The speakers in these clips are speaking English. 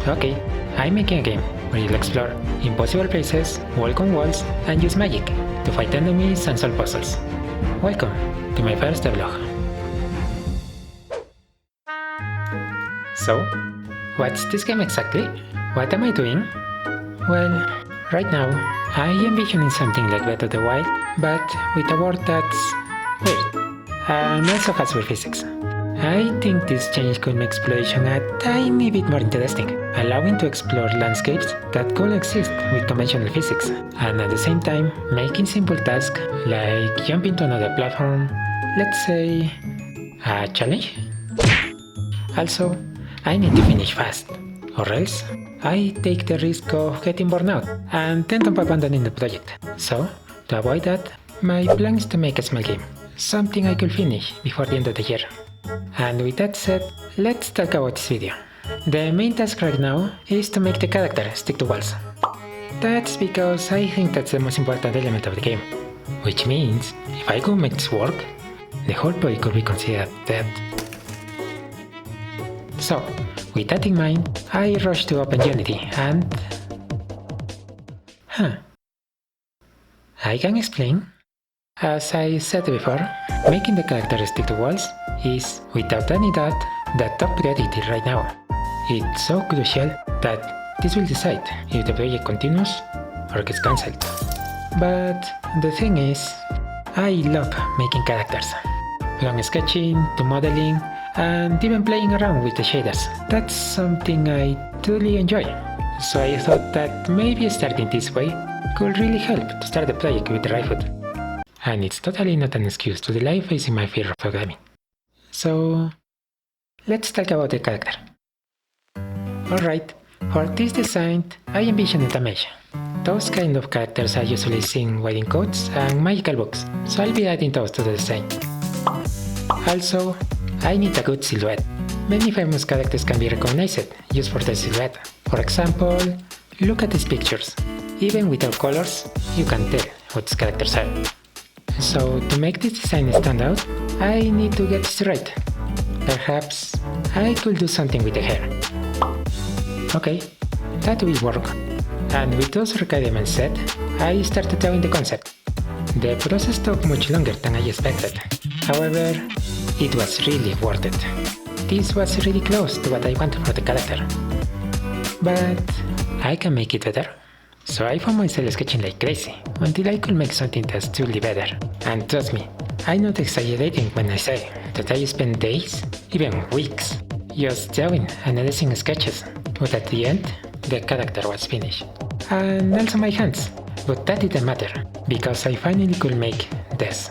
Okay, I'm making a game where you'll explore impossible places, walk on walls, and use magic to fight enemies and solve puzzles. Welcome to my first devlog. So, what's this game exactly? What am I doing? Well, right now, I envisioning something like Breath of the Wild, but with a world that's weird, and also has weird physics. I think this change could make exploration a tiny bit more interesting, allowing to explore landscapes that could exist with conventional physics, and at the same time making simple tasks like jumping to another platform, let's say, a challenge. Also, I need to finish fast, or else I take the risk of getting burned out and end up abandoning the project. So, to avoid that, my plan is to make a small game, something I could finish before the end of the year. And with that said, let's talk about this video. The main task right now is to make the character stick to walls. That's because I think that's the most important element of the game. Which means, if I could make this work, the whole project could be considered dead. So, with that in mind, I rushed to open Unity and... I can explain. As I said before, making the character stick to walls is, without any doubt, the top priority right now. It's so crucial that this will decide if the project continues or gets cancelled. But the thing is, I love making characters. From sketching to modeling and even playing around with the shaders. That's something I truly enjoy. So I thought that maybe starting this way could really help to start the project with the right foot. And it's totally not an excuse to delay facing my fear of programming. So, let's talk about the character. Alright, for this design, I envisioned a mage. Those kind of characters are usually seen wearing coats and magical books, so I'll be adding those to the design. Also, I need a good silhouette. Many famous characters can be recognized just for their silhouette. For example, look at these pictures. Even without colors, you can tell what these characters are. So, to make this design stand out, I need to get this right. Perhaps I could do something with the hair. Okay, that will work. And with those requirements set, I started drawing the concept. The process took much longer than I expected. However, it was really worth it. This was really close to what I wanted for the character. But I can make it better. So I found myself sketching like crazy until I could make something that's truly better. And trust me, I'm not exaggerating when I say that I spent days, even weeks, just drawing and editing sketches. But at the end, the character was finished. And also my hands. But that didn't matter, because I finally could make this.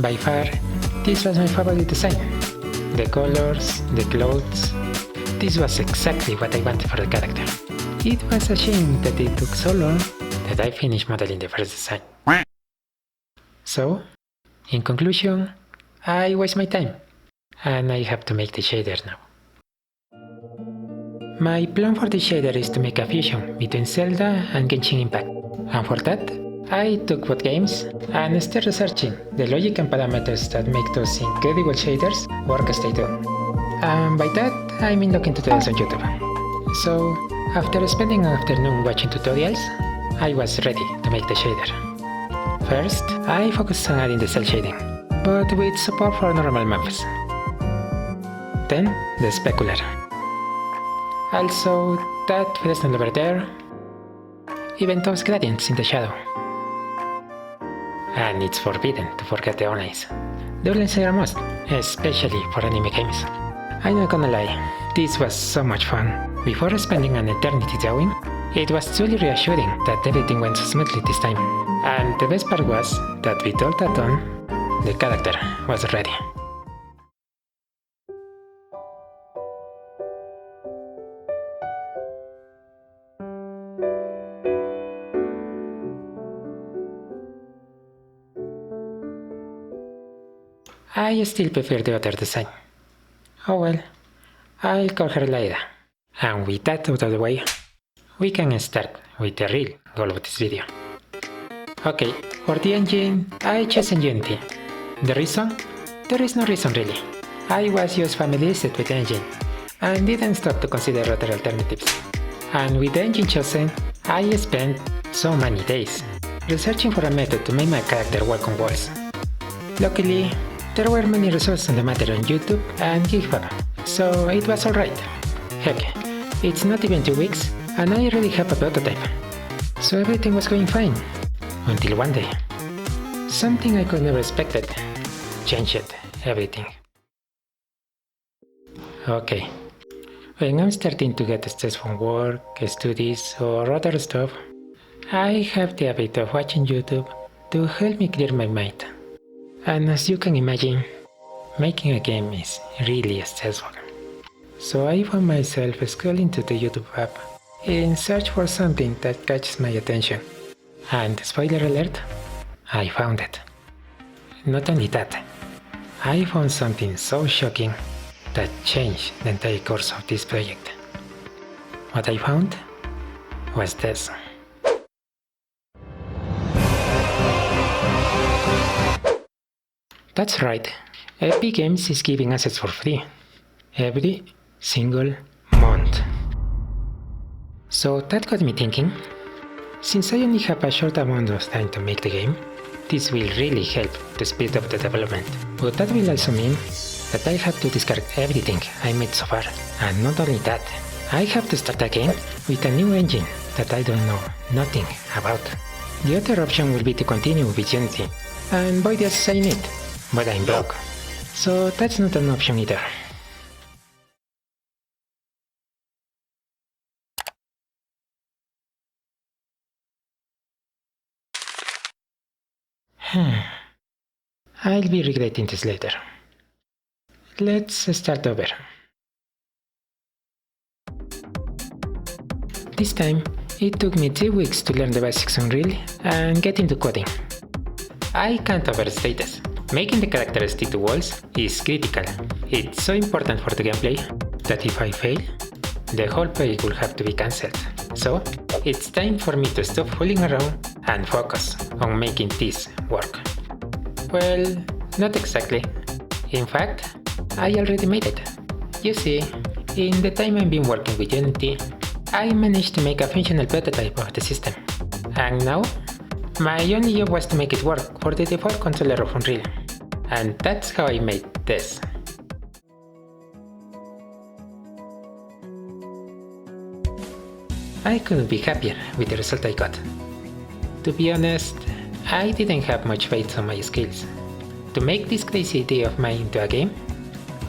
By far, this was my favorite design. The colors, the clothes, this was exactly what I wanted for the character. It was a shame that it took so long that I finished modeling the first design. So, in conclusion, I waste my time, and I have to make the shader now. My plan for the shader is to make a fusion between Zelda and Genshin Impact, and for that, I took both games and started researching the logic and parameters that make those incredible shaders work as they do. And by that, I mean looking tutorials on YouTube. So, after spending an afternoon watching tutorials, I was ready to make the shader. First, I focused on adding the cell shading, but with support for normal maps. Then, the specular. Also, that Fresnel over there, even those gradients in the shadow. And it's forbidden to forget the ornaments. The ornaments are a must, especially for anime games. I'm not gonna lie, this was so much fun. Before spending an eternity drawing, it was truly reassuring that everything went so smoothly this time. And the best part was that with all that done, the character was ready. I still prefer the other design. Oh well, I'll call her Laida. And with that out of the way, we can start with the real goal of this video. Okay, for the engine, I chose Unity. The reason? There is no reason really. I was just familiarized with the engine, and didn't stop to consider other alternatives. And with the engine chosen, I spent so many days researching for a method to make my character walk on walls. Luckily, there were many results on the matter on YouTube and GitHub, so it was alright. Heck, it's not even 2 weeks and I already have a prototype. So everything was going fine. Until one day, something I could never expected changed everything. Okay, when I'm starting to get stressed from work, studies or other stuff, I have the habit of watching YouTube to help me clear my mind. And as you can imagine, making a game is really stressful. So I found myself scrolling to the YouTube app in search for something that catches my attention. And spoiler alert, I found it. Not only that, I found something so shocking that changed the entire course of this project. What I found was this. That's right, Epic Games is giving assets for free every single month. So that got me thinking, since I only have a short amount of time to make the game, this will really help to speed up the development. But that will also mean that I have to discard everything I made so far. And not only that, I have to start again with a new engine that I don't know nothing about. The other option will be to continue with Unity and buy the assets I need, but I'm broke. So that's not an option either. I'll be regretting this later. Let's start over. This time, it took me 3 weeks to learn the basics on Unreal and get into coding. I can't overstate this. Making the character stick to walls is critical. It's so important for the gameplay that if I fail, the whole project will have to be cancelled. So, it's time for me to stop fooling around and focus on making this work. Well, not exactly. In fact, I already made it. You see, in the time I've been working with Unity, I managed to make a functional prototype of the system. And now, my only job was to make it work for the default controller of Unreal. And that's how I made this. I couldn't be happier with the result I got. To be honest, I didn't have much faith on my skills. To make this crazy idea of mine into a game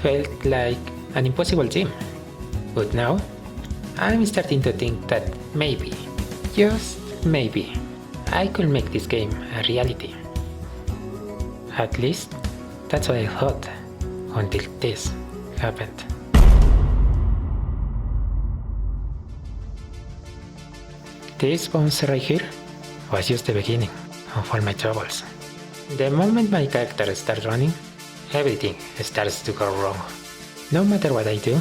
felt like an impossible dream. But now, I'm starting to think that maybe, just maybe, I could make this game a reality. At least, that's what I thought, until this happened. This bounce right here was just the beginning of all my troubles. The moment my character starts running, everything starts to go wrong. No matter what I do,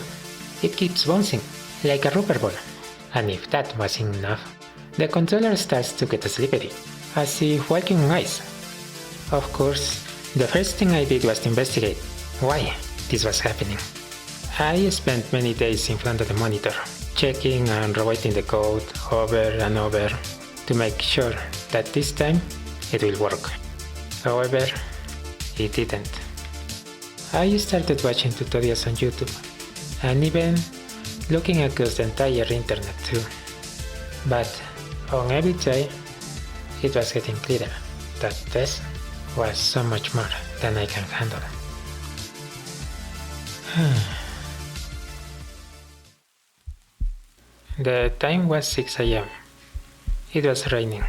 it keeps bouncing like a rubber ball. And if that wasn't enough, the controller starts to get slippery, as if walking on ice. Of course, the first thing I did was to investigate why this was happening. I spent many days in front of the monitor, checking and rewriting the code over and over to make sure that this time it will work. However, it didn't. I started watching tutorials on YouTube and even looking across the entire internet too. But on every try, it was getting clearer that this was so much more than I can handle. The time was 6 AM. It was raining.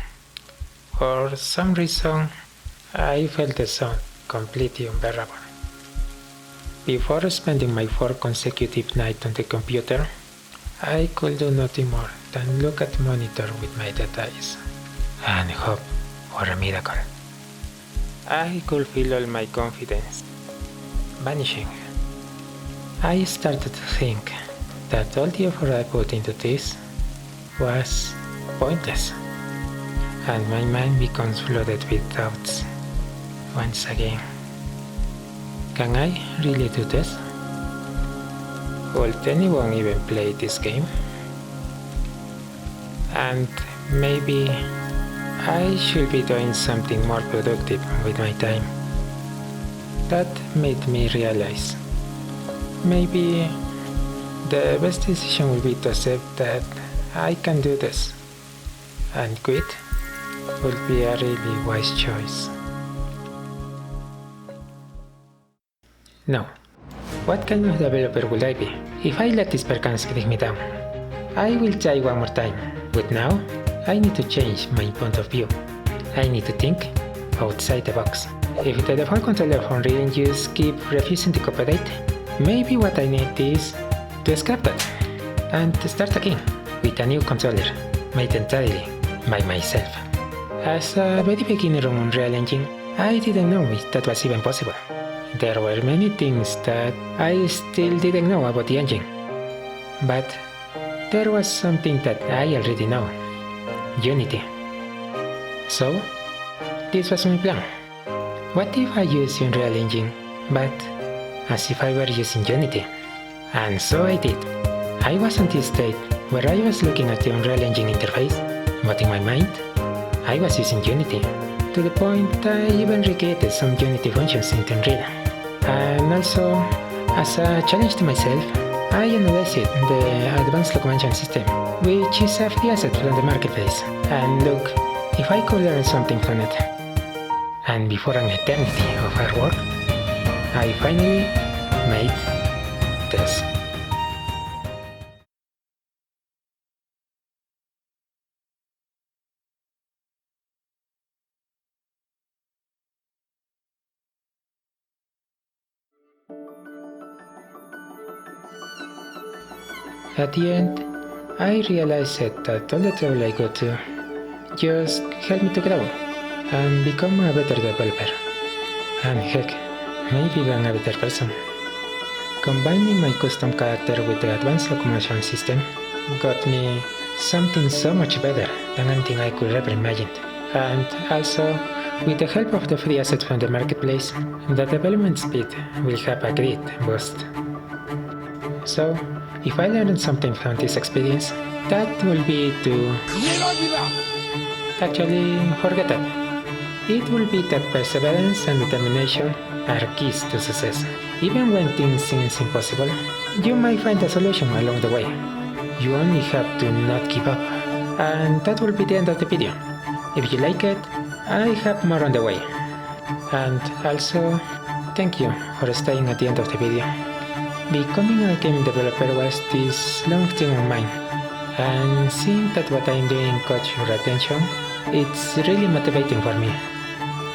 For some reason, I felt the sound completely unbearable. Before spending my 4th consecutive night on the computer, I could do nothing more than look at the monitor with my dead eyes and hope for a miracle. I could feel all my confidence vanishing. I started to think that all the effort I put into this was pointless, and my mind becomes flooded with doubts once again. Can I really do this? Would anyone even play this game? And maybe I should be doing something more productive with my time. That made me realize maybe the best decision will be to accept that I can do this, and quit would be a really wise choice. Now, what kind of developer will I be if I let these percans bring me down? I will try one more time, but now I need to change my point of view. I need to think outside the box. If the default controller of Unreal Engine keeps refusing to cooperate, maybe what I need is to scrap that and to start again with a new controller made entirely by myself. As a very beginner on Unreal Engine, I didn't know if that was even possible. There were many things that I still didn't know about the engine. But there was something that I already know: Unity. So, this was my plan. What if I use Unreal Engine, but as if I were using Unity? And so I did. I was in this state where I was looking at the Unreal Engine interface, but in my mind, I was using Unity, to the point I even recreated some Unity functions into Unreal. And also, as a challenge to myself, I analyzed the Advanced Locomotion System, which is a free asset from the marketplace, and look if I could learn something from it. And before an eternity of hard work, I finally made this. At the end, I realized that all the trouble I go to just helped me to grow and become a better developer. And heck, maybe even a better person. Combining my custom character with the Advanced Locomotion System got me something so much better than anything I could ever imagine. And also, with the help of the free assets from the marketplace, the development speed will have a great boost. So, if I learned something from this experience, that will be to... Actually, forget that. It will be that perseverance and determination are keys to success. Even when things seem impossible, you might find a solution along the way. You only have to not give up. And that will be the end of the video. If you like it, I have more on the way. And also, thank you for staying at the end of the video. Becoming a game developer was this long dream of mine, and seeing that what I'm doing caught your attention, it's really motivating for me.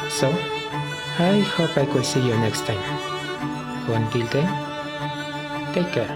So, I hope I could see you next time. Until then, take care.